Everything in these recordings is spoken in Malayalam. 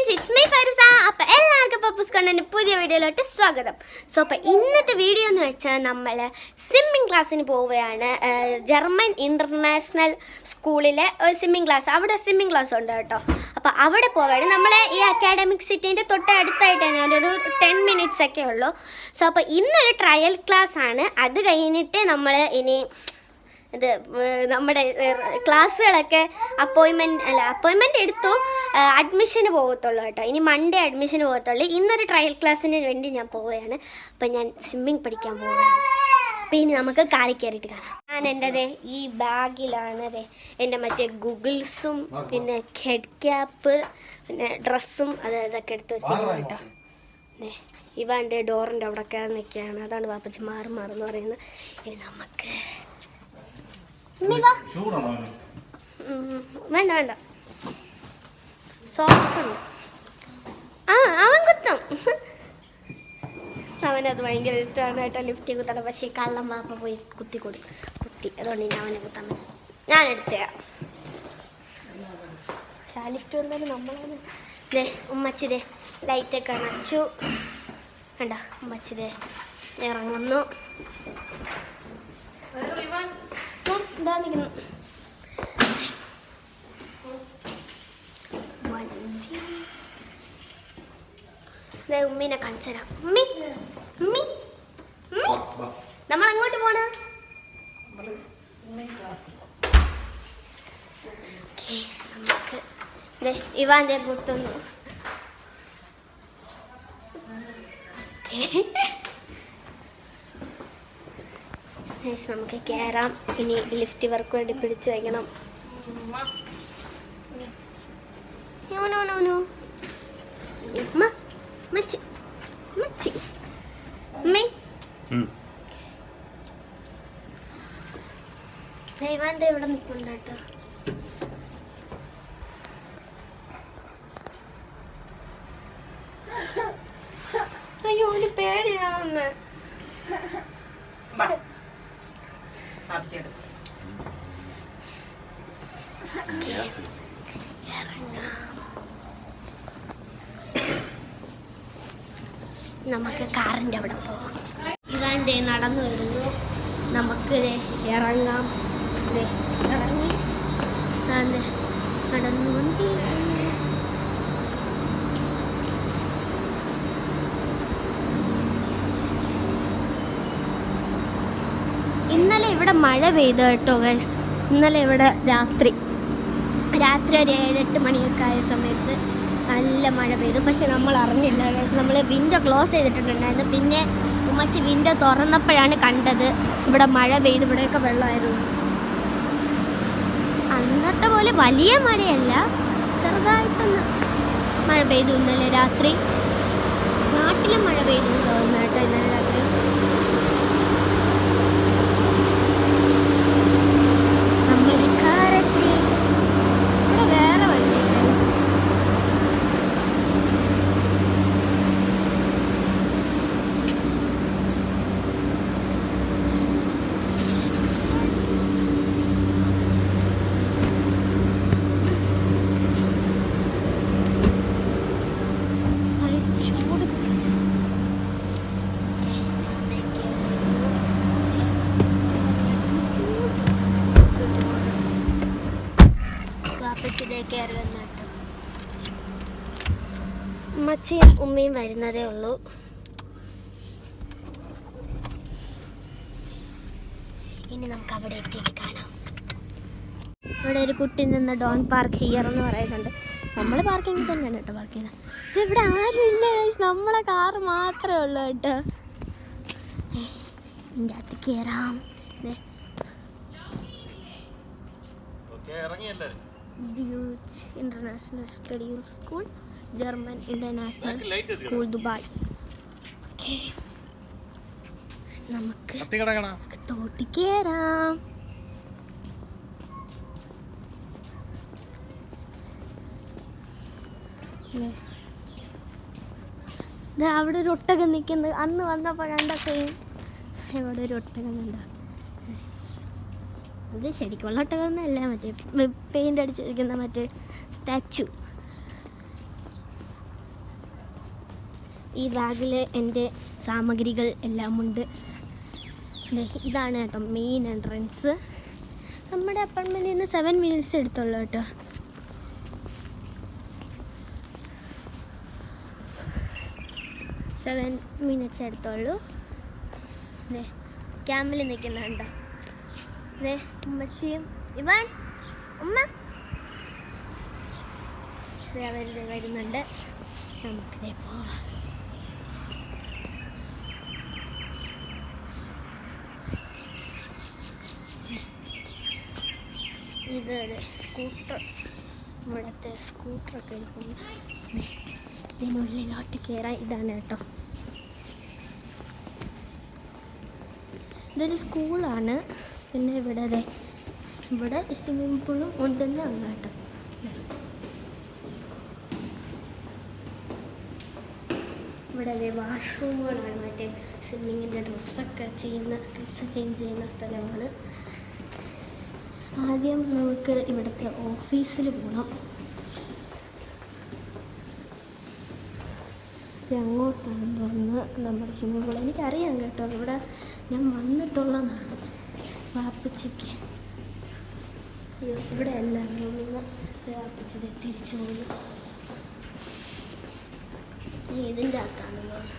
Friends, it's me ഫൈറസ. അപ്പോൾ എല്ലാവർക്കും പപ്പൂസ് കണ്ടൻ്റെ പുതിയ വീഡിയോയിലോട്ട് സ്വാഗതം. സോ അപ്പോൾ ഇന്നത്തെ വീഡിയോ എന്ന് വെച്ചാൽ നമ്മൾ സ്വിമ്മിങ് ക്ലാസ്സിന് പോവുകയാണ്. ജർമ്മൻ ഇൻ്റർനാഷണൽ സ്കൂളിലെ സ്വിമ്മിങ് ക്ലാസ്, അവിടെ സ്വിമ്മിങ് ക്ലാസ് ഉണ്ട് കേട്ടോ. അപ്പോൾ അവിടെ പോവുകയാണ്. നമ്മൾ ഈ അക്കാഡമിക് സിറ്റിൻ്റെ തൊട്ടടുത്തായിട്ട് തന്നെ ഒരു 10 minutes ഒക്കെ ഉള്ളൂ. സോ അപ്പോൾ ഇന്നൊരു ട്രയൽ ക്ലാസ് ആണ്. അത് കഴിഞ്ഞിട്ട് നമ്മൾ ഇനി ഇത് നമ്മുടെ ക്ലാസ്സുകളൊക്കെ അപ്പോയിൻമെൻറ്റ് എടുത്തു അഡ്മിഷന് പോകത്തുള്ളൂ കേട്ടോ. ഇനി മൺഡേ അഡ്മിഷന് പോകത്തുള്ളൂ. ഇന്നൊരു ട്രയൽ ക്ലാസ്സിന് വേണ്ടി ഞാൻ പോവുകയാണ്. അപ്പം ഞാൻ സ്വിമ്മിങ് പഠിക്കാൻ പോവുകയാണ്. അപ്പം ഇനി നമുക്ക് കാലിൽ കയറിയിട്ട് കാണാം. ഞാൻ എൻ്റെത് ഈ ബാഗിലാണത് എൻ്റെ മറ്റേ ഗൂഗിൾസും പിന്നെ ഹെഡ് ക്യാപ്പ് പിന്നെ ഡ്രസ്സും അതൊക്കെ എടുത്ത് വെച്ചിരിക്കുന്നു കേട്ടോ. ഇവ എൻ്റെ ഡോറിൻ്റെ അവിടെയൊക്കെ നിൽക്കുകയാണ്. അതാണ് പാപ്പച്ചി മാറെന്ന് പറയുന്നത്. ഇനി നമുക്ക് വേണ്ട സോക്സ് ഉണ്ട്. അവൻ കുത്തും. അവനത് ഭയങ്കര ഇഷ്ടമാണ് കേട്ടോ ലിഫ്റ്റ് കുത്തണം. പക്ഷേ കള്ളം പാപ്പ പോയി കുത്തി. അതുകൊണ്ട് ഇനി അവനെ കുത്താൻ ഞാൻ എടുത്തേ. പക്ഷെ ആ ലിഫ്റ്റ് വന്നാലും നമ്മളെ ദേ ഉമ്മച്ചിതേ ലൈറ്റൊക്കെ അണച്ചു കണ്ട. ഉമ്മച്ചിതേ ഇറങ്ങുന്നു. ഉമ്മീനെ കാണിച്ചുതരാം. ഉമ്മി നമ്മൾ എങ്ങോട്ട് പോണ? നമുക്ക് ഇവാന്റെ കുത്തുന്നു. നമുക്ക് കയറാം. ഇനി ലിഫ്റ്റ് വർക്ക് വേണ്ടി പിടിച്ചു വയ്ക്കണം. ദൈവാന്റെ ഇവിടെ നിൽക്കുന്നുണ്ട് കേട്ടോ. അയ്യോ ഒരു പേടിയാവുന്നു. നമുക്ക് കാറിൻ്റെ അവിടെ പോവാം. ഇതാൻ്റെ നടന്നു വരുന്നു. നമുക്ക് ഇറങ്ങാം. ഇറങ്ങി നടന്നുകൊണ്ട് ഇന്നലെ ഇവിടെ മഴ പെയ്തു കേട്ടോ ഗൈസ്. ഇന്നലെ ഇവിടെ രാത്രി ഒരു 7-8 മണിയൊക്കെ ആയ സമയത്ത് നല്ല മഴ പെയ്തു. പക്ഷെ നമ്മൾ അറിഞ്ഞില്ല ഗൈസ്. നമ്മൾ വിൻഡോ ക്ലോസ് ചെയ്തിട്ടുണ്ടായിരുന്നു. പിന്നെ ഉമ്മച്ചി വിൻഡോ തുറന്നപ്പോഴാണ് കണ്ടത് ഇവിടെ മഴ പെയ്ത് ഇവിടെയൊക്കെ വെള്ളമായിരുന്നു. അന്നത്തെ പോലെ വലിയ മഴയല്ല, ചെറുതായിട്ടൊന്ന് മഴ പെയ്തു ഇന്നലെ രാത്രി. നാട്ടിലും മഴ പെയ്തു തോന്നുന്നു കേട്ടോ ഇന്നലെ രാത്രി. ഉമ്മച്ചിയും ഉമ്മയും വരുന്നതേ ഉള്ളൂ. ഇനി നമുക്ക് അവിടെ എത്തിയിട്ട് കാണാം. ഇവിടെ ഒരു കുട്ടി നിന്ന് ഡോൺ പാർക്ക് ഹിയർ എന്ന് പറയുന്നുണ്ട്. നമ്മൾ പാർക്കിങ്ങിൽ തന്നെയാണ് കേട്ടോ പാർക്ക് ചെയ്യുന്നത്. ഇവിടെ ആരും ഇല്ല, നമ്മളെ കാറ് മാത്രമേ ഉള്ളൂ കേട്ടോ. ഇതിൻ്റെ അകത്ത് കയറാം. ഡ്യൂച്ച് ഇൻ്റർനാഷണൽ സ്റ്റഡിയും school, German international school, Dubai. Okay, നമുക്ക് തോട്ടി കയറാം. അവിടെ ഒരു ഒട്ടകം നിൽക്കുന്നത് അന്ന് വന്നപ്പോൾ കണ്ട സെയിം. ഇവിടെ ഒരു ഒട്ടകം കണ്ട. അത് ശരിക്കുള്ള ഒട്ടകമൊന്നുമല്ല, മറ്റേ പെയിൻ്റ് അടിച്ചിരിക്കുന്ന മറ്റേ സ്റ്റാച്ചു. ഈ ബാഗിൽ എൻ്റെ സാമഗ്രികൾ എല്ലാം ഉണ്ട്. ഇതാണ് കേട്ടോ മെയിൻ എൻട്രൻസ്. നമ്മുടെ അപ്പാർട്ട്മെൻറ്റിൽ നിന്ന് 7 മിനിറ്റ്സ് എടുത്തുള്ളൂ കേട്ടോ. എടുത്തുള്ളൂ. ക്യാമ്പിൽ നിൽക്കുന്നുണ്ടോ? ഉമ്മച്ചിയും ഇവാൻ ഉമ്മ വരുന്നുണ്ട്. നമുക്കിതേ പോവാം. ഇത് സ്കൂട്ടർ, ഇവിടുത്തെ സ്കൂട്ടറൊക്കെ ഇരിക്കുന്നു. ഇതിനുള്ളിലോട്ട് കയറാൻ ഇതാണ് കേട്ടോ. ഇതൊരു സ്കൂളാണ്. പിന്നെ ഇവിടെ സ്വിമ്മിംഗ് പൂളും ഉണ്ടെന്ന് ആണ് കേട്ടോ. ഇവിടെ വാഷ്റൂമുകളാണ്, മറ്റേ സ്വിമ്മിങ്ങിൻ്റെ ഡ്രസ്സ് ചേഞ്ച് ചെയ്യുന്ന സ്ഥലമാണ്. ആദ്യം നമുക്ക് ഇവിടുത്തെ ഓഫീസിൽ പോകണം. അങ്ങോട്ടാണെന്ന് തോന്നുന്നു നമ്മുടെ സ്വിമ്മിംഗ് പൂൾ. എനിക്കറിയാം കേട്ടോ, ഇവിടെ ഞാൻ വന്നിട്ടുള്ളതാണ് വാപ്പച്ചിക്ക്. ഇവിടെ എല്ലാം വാപ്പച്ചത് തിരിച്ചു പോയി. ഇതിൻ്റെ അകത്താണെന്ന് തോന്നുന്നു.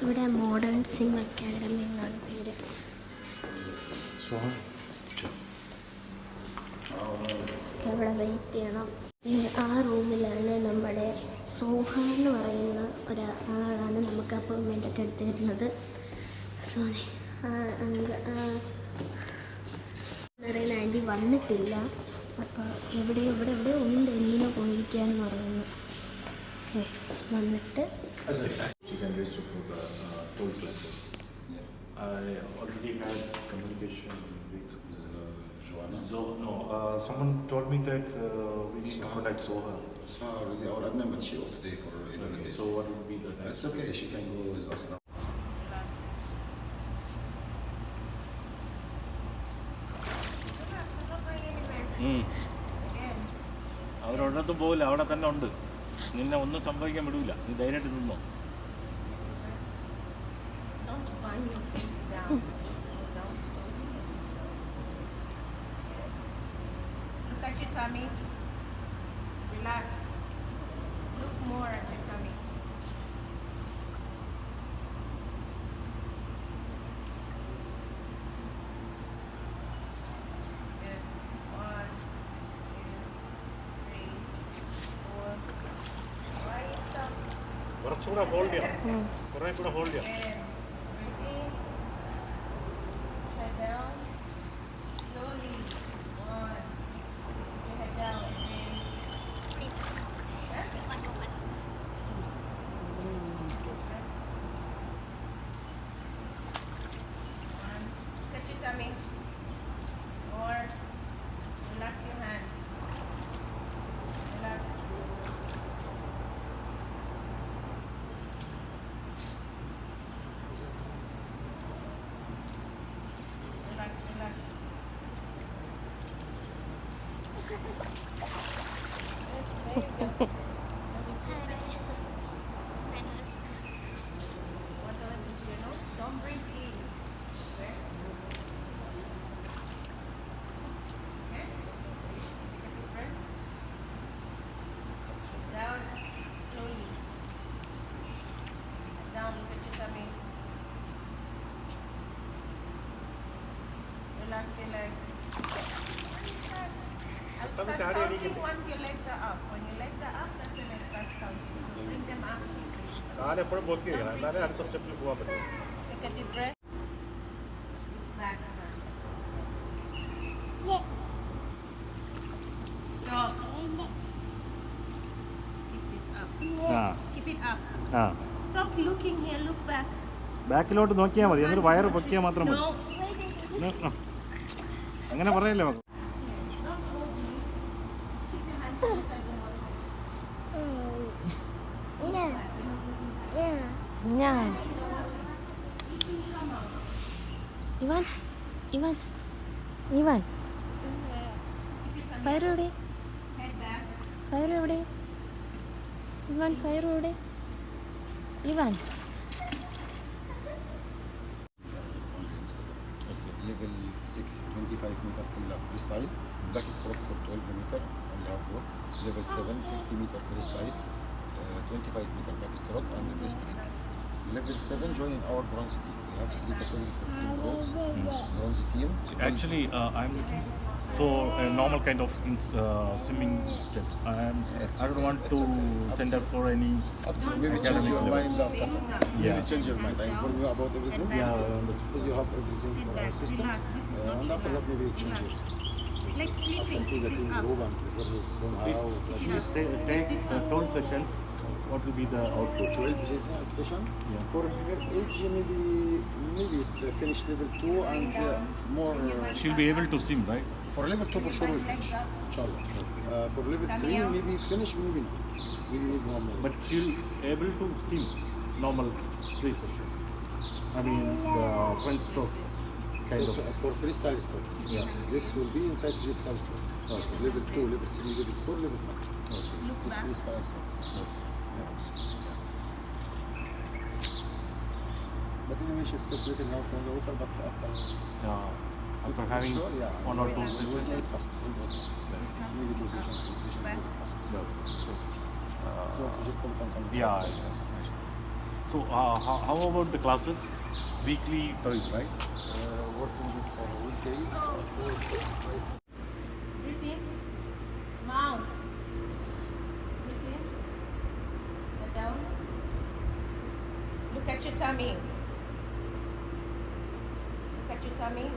ഇവിടെ മോഡേൺ സിം അക്കാഡമി എന്നാണ് പേര്. ഇവിടെ വെയിറ്റ് ചെയ്യണം. ആ റൂമിലാണ് നമ്മുടെ സോഹ എന്ന് പറയുന്ന ഒരാളാണ് നമുക്ക് അപ്പോയിൻമെൻ്റ് ഒക്കെ എടുത്ത് തരുന്നത്. സോറി, പറയുന്ന ആൻറ്റി വന്നിട്ടില്ല. അപ്പോൾ ഇവിടെ ഉണ്ട്, എന്തിനോ പോയിരിക്കുകയെന്ന് പറയുന്നു. വന്നിട്ട് toll classes. I already had communication with Joanna. Someone told me that we need to contact Soha. Already, our admin, but she off today for Okay, so what would be the next? It's okay, she can go with us now. അവരൊരിടത്തും പോകില്ല, അവിടെ തന്നെ ഉണ്ട്. നിന്നെ ഒന്നും സംഭവിക്കാൻ വിടൂല, നീ ധൈര്യമായിട്ട് നിന്നോ. Look at your tummy. Relax. Look more at your tummy. Good. 1, 2, 3, 4. Why are you stuck? കുറച്ചുകൂടെ ഹോൾഡ് ചെയ്യണം, കുറേ കൂടെ ഹോൾഡ് ചെയ്യണം. Head down. Slowly. 1. Put your head down. One. Touch your tummy. More. Relax your hands. Relax. Relax, relax. Very good. Water into your nose. Don't breathe in. Okay? Okay? Take a deep breath. Down. Slowly. Down. Look at your tummy. Relax your legs. I'll start counting once your legs are up. When your legs are up, that's when I start counting. So bring them up. കാലെപ്പോഴും പൊക്കി വയ്ക്കണം, എന്നാലേ അടുത്ത സ്റ്റെപ്പിൽ പോകാൻ പറ്റും. Take a deep breath. Back first. Stop. Keep this up. Keep it up. Stop looking here. Look back. ബാക്കിലോട്ട് നോക്കിയാൽ മതി, എന്നിട്ട് വയറ് പൊക്കിയാൽ മാത്രം മതി. No. അങ്ങനെ പറയല്ലേ മക്കൾ. Don't hold me. Keep your hands inside the water. Ivan. Ivan. Ivan. Ivan. Fire എവിടെ? Head back. Fire എവിടെ? Ivan, fire എവിടെ? Ivan. Level 6, 25 meter full freestyle. Backstroke for 12 meter. only have one. Level 7, 50 meter freestyle. 25 meter backstroke and breaststroke. Level 7 joining our bronze team. We have 3 categories for team bronze team. Actually, I'm looking for a normal kind of swimming steps. I don't want to send her for any. Up to you. Maybe change academic your level. mind after that. Maybe Yeah. change your mind. I inform you about everything. Yeah, Because you have everything for our system. Relax. This is not And after that, maybe you change relax. yours. Like sleeping. After see the This team up. group and the girls swim out. If you say take 12 sessions, what will be the output? 12 session. Yeah. For her age, maybe it finish level 2 and more. She'll be able to swim, right? For level 2 for sure we finish. Inshallah. For level 3 maybe finish, maybe not. Maybe need one more. But she'll able to swim normal free session. I mean the front stroke kind So of. for freestyle stroke. Yeah. This will be inside freestyle stroke. Okay. Level 2, level 3, level 4, level 5. Okay. This freestyle stroke. But anyway, she's calculated now from the water, but after After having sure, yeah, one or two we'll do sessions. it fast. We'll do it fast. Maybe 2 sessions, 3 sessions, we'll do it fast. Yeah. So to just come Yeah. So how about the classes? Weekly twice, right? Working with for weekdays. Breathe in. Mouth. Breathe in. Get down. Look at your tummy. Look at your tummy.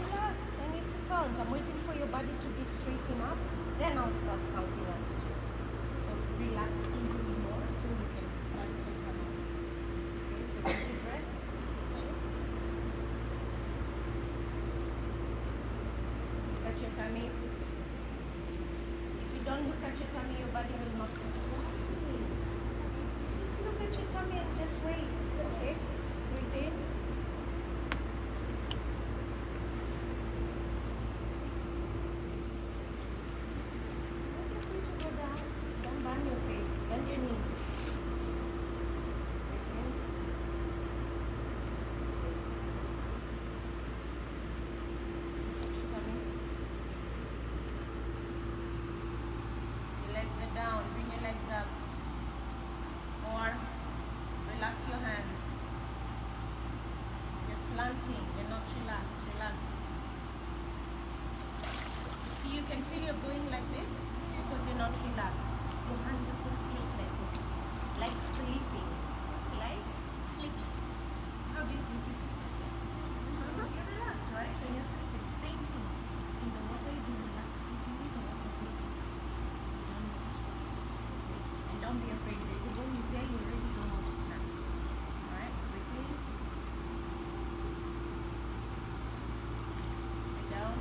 Relax. I need to count. I'm waiting for your body to be straight enough. Then I'll start counting up to 20. So relax easily more so you can come out. Okay, take a deep breath. Look at your tummy. If you don't look at your tummy, your body will not comply. Just look at your tummy and just wait. Okay? Breathe in. Want your feet to go down. Don't bend your face. Bend your knees. Breathe in. Look at your tummy. Your legs are down. Bring your legs up. More. Relax your hands. You're slanting. You're not relaxed. Relax. You see, you can feel you're going like this because you're not relaxed. Your hands are so straight like this. Like sleeping. Like? Sleepy. How do you sleep? You sleep like that. You're relaxed, right? When you're sleeping. Same thing. In the water, you can relax easily. The water makes you relax. You don't need to struggle. And don't be afraid. If the ball is there, you already know how to snap. Alright? Breathe in. Breathe down.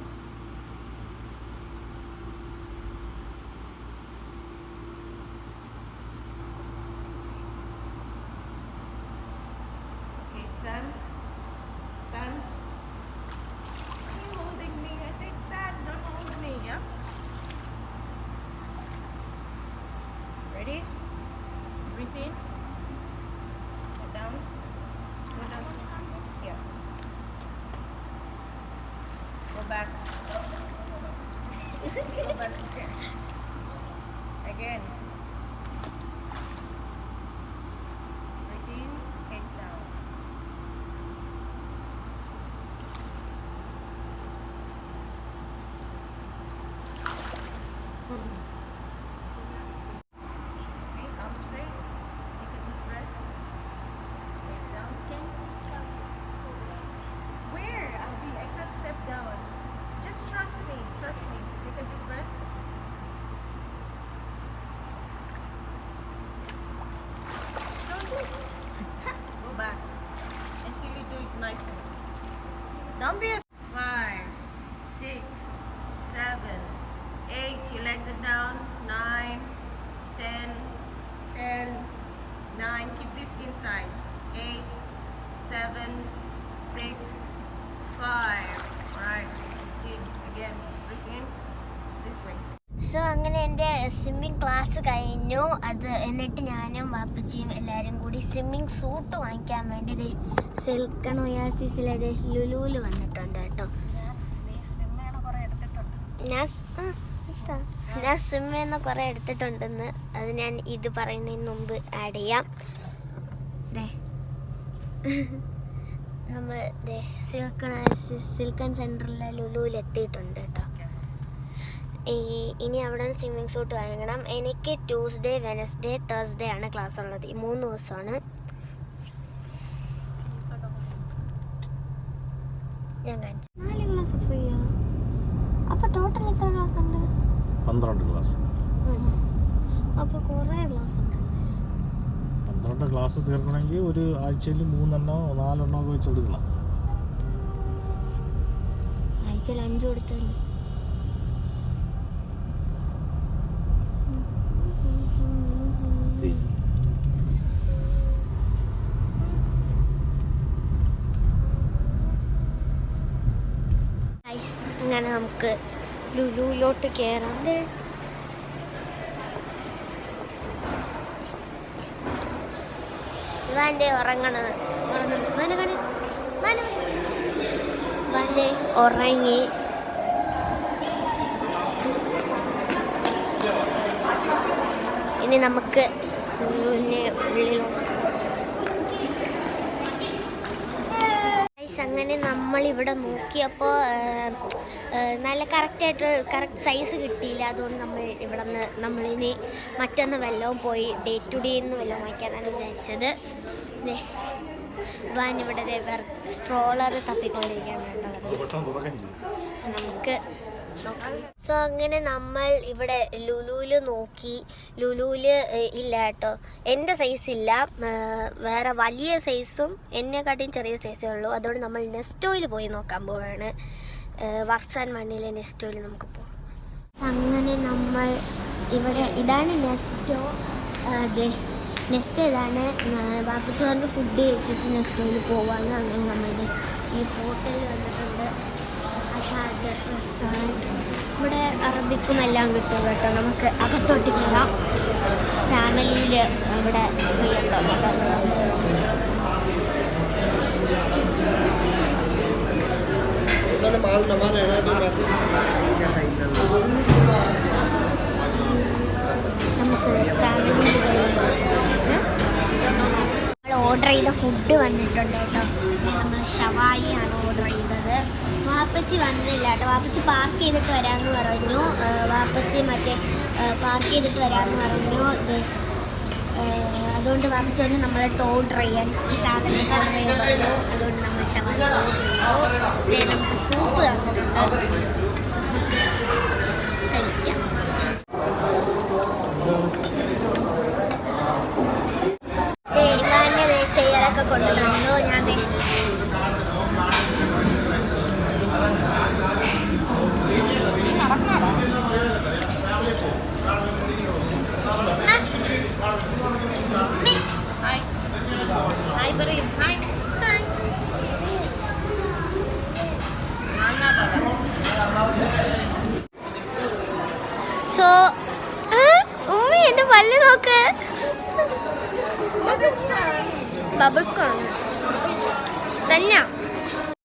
Okay, stand. Stand. Why are you holding me? I said stand, don't hold me, yeah? Ready? Breathe in. Go down. Go down. Here. Go back. Go back. Again. Breathe in. Face down. Okay, arms straight. Take a deep breath. Face down. Where? I can't step down. Just trust me. Trust me. Take a deep breath. Don't do it. Go back until you do it nicely. Don't be a 5, 6, 7, 8. Your legs are down. 9, 9. Keep this inside. 8, 7, 6, 5. Alright. 15. Again. Breathe in. This way. So അങ്ങനെ എൻ്റെ സ്വിമ്മിങ് ക്ലാസ് കഴിഞ്ഞു. അത് എന്നിട്ട് ഞാനും വാപ്പച്ചിയും എല്ലാവരും കൂടി സ്വിമ്മിങ് സൂട്ട് വാങ്ങിക്കാൻ വേണ്ടി സിൽക്കൺ ഒയാസിസിലെ ലുലുവിൽ വന്നിട്ടുണ്ട് കേട്ടോ. ഞാൻ സ്വിം ചെയ്യുന്ന കുറേ എടുത്തിട്ടുണ്ടെന്ന് അത് ഞാൻ ഇത് പറയുന്നതിന് മുമ്പ് ആഡ് ചെയ്യാം. നമ്മൾ സിൽക്കൺ സെൻറ്ററിലെ ലുലുവിൽ എത്തിയിട്ടുണ്ട് കേട്ടോ. ഇനി അവിടെ നിന്ന് സ്വിമ്മിങ് സൂട്ട് വാങ്ങണം. എനിക്ക് ട്യൂസ്ഡേ, വെനസ്ഡേ, തേഴ്സ്ഡേ ആണ് ക്ലാസ് ഉള്ളത്. ഈ 3 ദിവസമാണ് ഞാൻ കാണിച്ചു. 4 ക്ലാസ് ഫ്രീയാ. അപ്പോൾ ടോട്ടൽ എത്ര ക്ലാസ് ഉണ്ട്? 12 ക്ലാസ്. അപ്പോൾ കുറേ ക്ലാസ് ഉണ്ട്. 12 ക്ലാസ് തീർക്കണമെങ്കിൽ ഒരു ആഴ്ചയിൽ 3 എണ്ണോ 4 എണ്ണോ ഒക്കെ വെച്ചെടുക്കണം. ആഴ്ചയിൽ 5 കൊടുത്തല്ലോ. അങ്ങനെ നമുക്ക് ലുലുവിലോട്ട് കയറാം. ഇവാൻ്റെ ഉറങ്ങണത് ഇവാൻ്റെ ഉറങ്ങി. ഇനി നമുക്ക് ലുലുവിൻ്റെ ഉള്ളിലോട്ട്. അങ്ങനെ നമ്മളിവിടെ നോക്കിയപ്പോൾ നല്ല കറക്റ്റ് സൈസ് കിട്ടിയില്ല. അതുകൊണ്ട് നമ്മളിനി മറ്റൊന്ന് വല്ലതും പോയി ഡേ ടു ഡേ എന്ന് വല്ലതും വാങ്ങിക്കാനാണ് വിചാരിച്ചത്. ഇവിടെ സ്ട്രോളർ തപ്പിക്കൊണ്ടിരിക്കുകയാണ് കേട്ടോ. നമുക്ക് സോ അങ്ങനെ നമ്മൾ ഇവിടെ ലുലുവിൽ നോക്കി. ലുലുവിൽ ഇല്ല കേട്ടോ, എൻ്റെ സൈസ് ഇല്ല. വേറെ വലിയ സൈസും എന്നെക്കാട്ടിയും ചെറിയ സൈസേ ഉള്ളൂ. അതുകൊണ്ട് നമ്മൾ നെസ്റ്റോയിൽ പോയി നോക്കാൻ പോവുകയാണ്. വർസാൻ മണ്ണിലെ നെസ്റ്റോയിൽ നമുക്ക് പോകാം. അങ്ങനെ നമ്മൾ ഇതാണ് നെസ്റ്റോ. നെസ്റ്റോ ഇതാണ്. വാപ്പച്ചോറിൻ്റെ ഫുഡ് കഴിച്ചിട്ട് നെസ്റ്റോയിൽ പോവാണ്. അങ്ങനെ നമ്മളുടെ ഈ ഹോട്ടലിൽ വന്നിട്ടുണ്ട്. അസാദ് റെസ്റ്റോറൻറ്റ്. ഇവിടെ അറബിക്കും എല്ലാം കിട്ടും കേട്ടോ. നമുക്ക് അകത്തോട്ട് കയറാം. ഫാമിലിയിൽ ഇവിടെ ഫ്രീ ഉണ്ടോ കേട്ടോ. നമുക്ക് ഫാമിലിയിൽ നമ്മൾ ഓർഡർ ചെയ്ത ഫുഡ് വന്നിട്ടുണ്ട് കേട്ടോ. നമ്മൾ ഷവായിയാണ് ഓർഡർ ചെയ്തത്. വാപ്പച്ചി വന്നില്ല കേട്ടോ. വാപ്പച്ചി പാർക്ക് ചെയ്തിട്ട് വരാമെന്ന് പറഞ്ഞു. പാർക്ക് ചെയ്തിട്ട് വരാമെന്ന് പറഞ്ഞു. അതുകൊണ്ട് വാപ്പച്ചി വന്ന് നമ്മളടുത്ത് ഓർഡർ ചെയ്യാൻ ഈ സാധനം പറഞ്ഞു. അതുകൊണ്ട് നമ്മൾ ഷവായി ഓർഡർ ചെയ്തു. നമുക്ക് സൂപ്പ് തന്നിട്ടുണ്ട്, കഴിക്കാം. ഇവാൻ്റെ ചെയ്യലൊക്കെ കൊണ്ടുവന്നു. ഞാൻ സോ ഉമ്മി എൻ്റെ പല്ല് നോക്ക്. ബബിൾ കോൺ തന്നെ